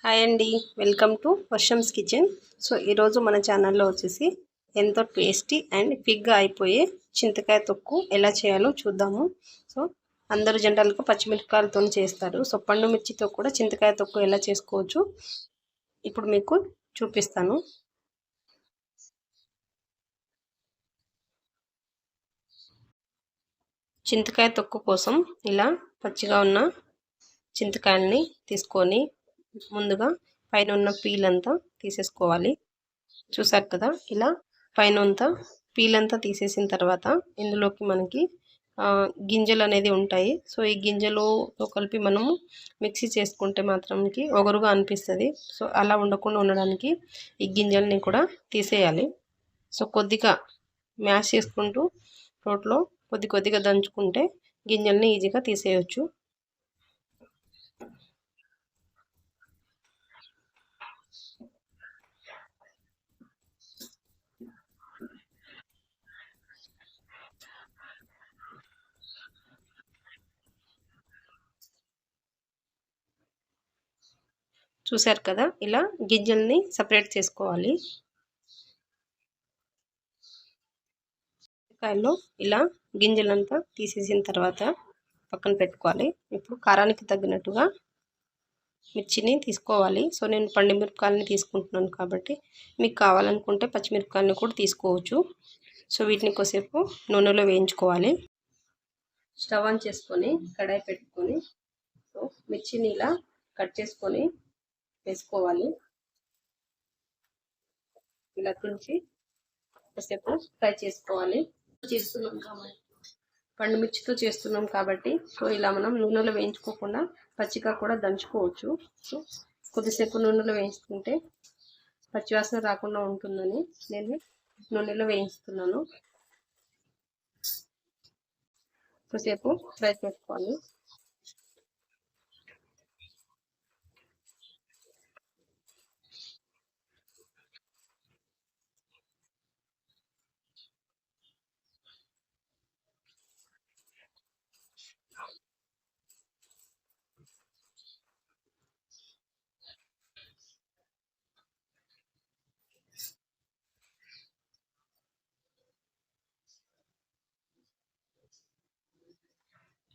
Hi అండి, welcome to వర్షమ్స్ kitchen. So ఈరోజు మన ఛానల్లో వచ్చేసి ఎంతో టేస్టీ అండ్ క్విక్గా అయిపోయే చింతకాయ తొక్కు ఎలా చేయాలో చూద్దాము. సో అందరు జనరల్గా పచ్చిమిరపకాయలతో చేస్తారు. సో పండు మిర్చితో కూడా చింతకాయ తొక్కు ఎలా చేసుకోవచ్చు ఇప్పుడు మీకు చూపిస్తాను. చింతకాయ తొక్కు కోసం ఇలా పచ్చిగా ఉన్న చింతకాయల్ని తీసుకొని ముందుగా పైన ఉన్న పీల్ అంతా తీసేసుకోవాలి. చూసారు కదా, ఇలా పైన అంతా పీల్ అంతా తీసేసిన తర్వాత ఇందులోకి మనకి గింజలు అనేది ఉంటాయి. సో ఈ గింజలతో కలిపి మనము మిక్సీ చేసుకుంటే మాత్రంకి ఒగరుగా అనిపిస్తుంది. సో అలా ఉండకుండా ఉండడానికి ఈ గింజల్ని కూడా తీసేయాలి. సో కొద్దిగా మ్యాష్ చేసుకుంటూ రోట్లో కొద్దిగా దంచుకుంటే గింజల్ని ఈజీగా తీసేయచ్చు. చూసారు కదా, ఇలా గింజల్ని సపరేట్ చేసుకోవాలి. కాయల్లో ఇలా గింజలంతా తీసేసిన తర్వాత పక్కన పెట్టుకోవాలి. ఇప్పుడు కారానికి తగ్గినట్టుగా మిర్చిని తీసుకోవాలి. సో నేను పండుమిరపకాయలని తీసుకుంటున్నాను కాబట్టి మీకు కావాలనుకుంటే పచ్చిమిరపకాయలని కూడా తీసుకోవచ్చు. సో వీటిని కొద్దిసేపు నూనెలో వేయించుకోవాలి. స్టవ్ ఆన్ చేసుకొని కడాయి పెట్టుకొని సో మిర్చిని ఇలా కట్ చేసుకొని వేసుకోవాలి. ఇలా తుంచి కొద్దిసేపు ఫ్రై చేసుకోవాలి. పండు మిర్చితో చేస్తున్నాం కాబట్టి సో ఇలా మనం నూనెలో వేయించుకోకుండా పచ్చిగా కూడా దంచుకోవచ్చు. సో కొద్దిసేపు నూనెలో వేయించుకుంటే పచ్చివాసన రాకుండా ఉంటుందని నేను నూనెలో వేయిస్తున్నాను. కొద్దిసేపు ఫ్రై చేసుకోవాలి.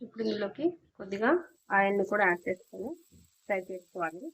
ఇప్పుడు ఇందులోకి కొద్దిగా ఆయిల్ని కూడా యాడ్ చేసుకొని ఫ్రై చేసుకోవాలి.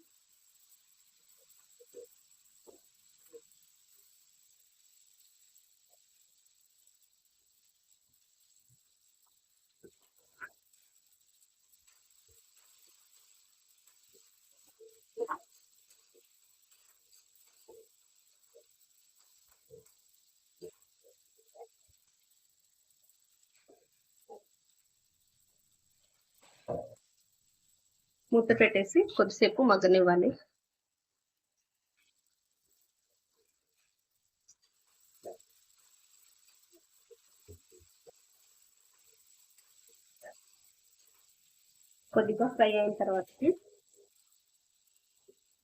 మూత పెట్టేసి కొద్దిసేపు మగ్గనివ్వాలి. కొద్దిగా ఫ్రై అయిన తర్వాత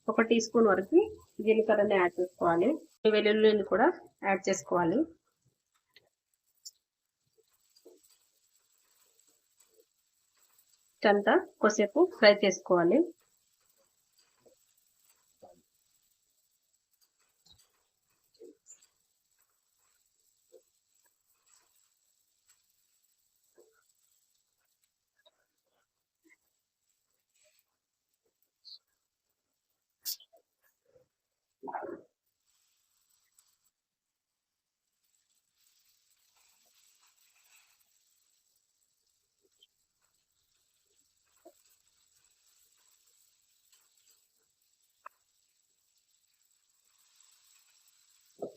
1 టీ స్పూన్ వరకు జీలకర్రని యాడ్ చేసుకోవాలి. వెల్లుల్లిని కూడా యాడ్ చేసుకోవాలి. అంతా కొద్దిసేపు ఫ్రై చేసుకోవాలి.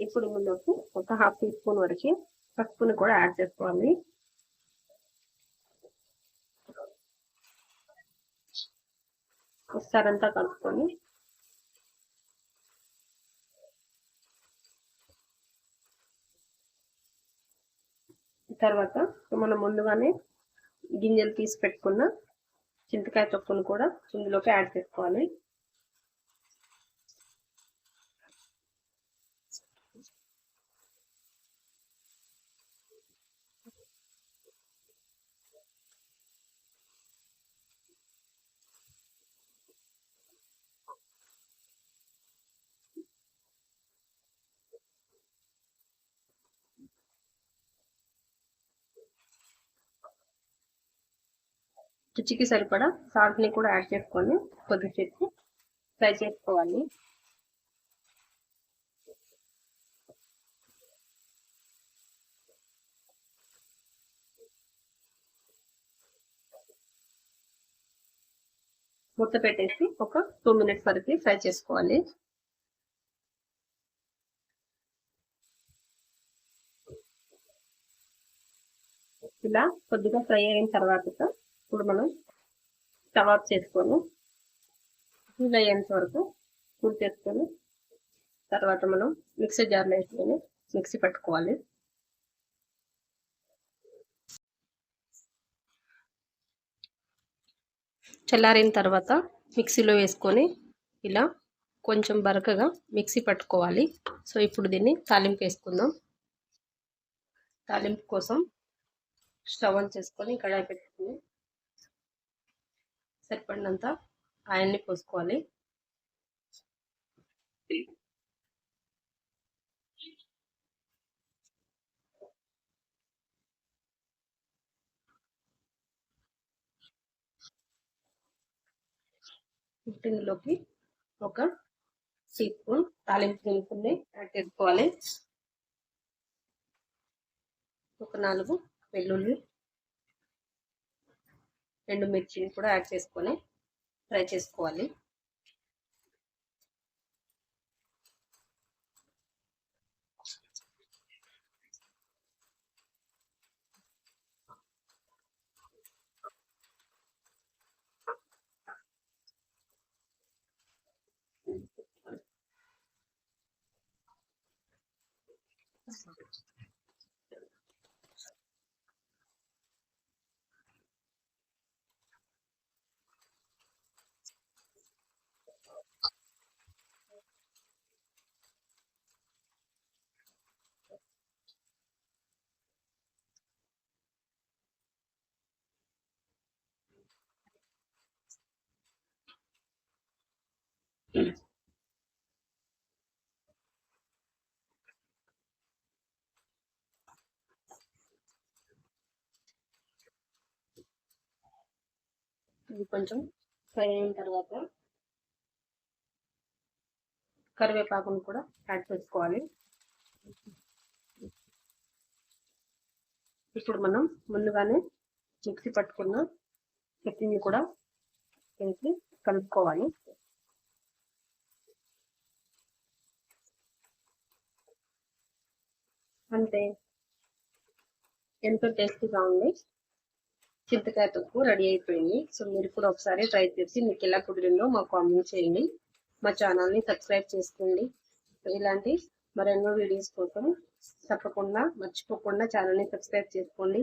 ఇప్పుడు ఇందులోకి ఒక 1/2 టీ స్పూన్ వరకు పసుపుని కూడా యాడ్ చేసుకోవాలి. ఒకసారి అంతా కలుపుకొని తర్వాత మనం ముందుగానే గింజలు తీసి పెట్టుకున్న చింతకాయ తొక్కును కూడా ఇందులోకి యాడ్ చేసుకోవాలి. రుచికి సరిపడా సాల్ట్ని కూడా యాడ్ చేసుకొని కొద్దిసేపు ఫ్రై చేసుకోవాలి. మూత పెట్టేసి ఒక 2 మినిట్స్ వరకు ఫ్రై చేసుకోవాలి. ఇలా కొద్దిగా ఫ్రై అయిన తర్వాత ఇప్పుడు మనం స్టవ్ ఆఫ్ చేసుకొని కూల్ అయ్యేంత వరకు కూల్ చేసుకొని తర్వాత మనం మిక్సీ జార్లో వేసుకొని మిక్సీ పట్టుకోవాలి. చల్లారిన తర్వాత మిక్సీలో వేసుకొని ఇలా కొంచెం బరకగా మిక్సీ పట్టుకోవాలి. సో ఇప్పుడు దీన్ని తాలింపు వేసుకుందాం. తాలింపు కోసం స్టవ్ ఆన్ చేసుకొని కడాయి పెట్టుకుని సరిపడినంత ఆయిల్ని పోసుకోవాలి. ఇందులోకి ఒక టీ స్పూన్ తాలింపు దినుసుల్ని యాడ్ చేసుకోవాలి. ఒక 4 వెల్లుల్లి, 2 మిర్చిని కూడా యాడ్ చేసుకొని ఫ్రై చేసుకోవాలి. ఇది కొంచెం ఫ్రై అయిన తర్వాత కరివేపాకును కూడా యాడ్ చేసుకోవాలి. ఇప్పుడు మనం ముందుగానే మిక్సీ పట్టుకున్న చట్నీని కూడా వేసి కలుపుకోవాలి. అంతే, ఎంతో టేస్టీగా ఉంది చింతకాయ తొక్కు రెడీ అయిపోయింది. సో మీరు కూడా ఒకసారి ట్రై చేసి మీకు ఎలా కుదిరిందో మాకు కామెంట్ చేయండి. మా ఛానల్ని సబ్స్క్రైబ్ చేసుకోండి. ఇలాంటి మరెన్నో వీడియోస్ కోసం తప్పకుండా మర్చిపోకుండా ఛానల్ని సబ్స్క్రైబ్ చేసుకోండి.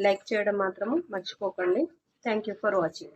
లైక్ చేయడం మాత్రం మర్చిపోకండి. Thank you for watching.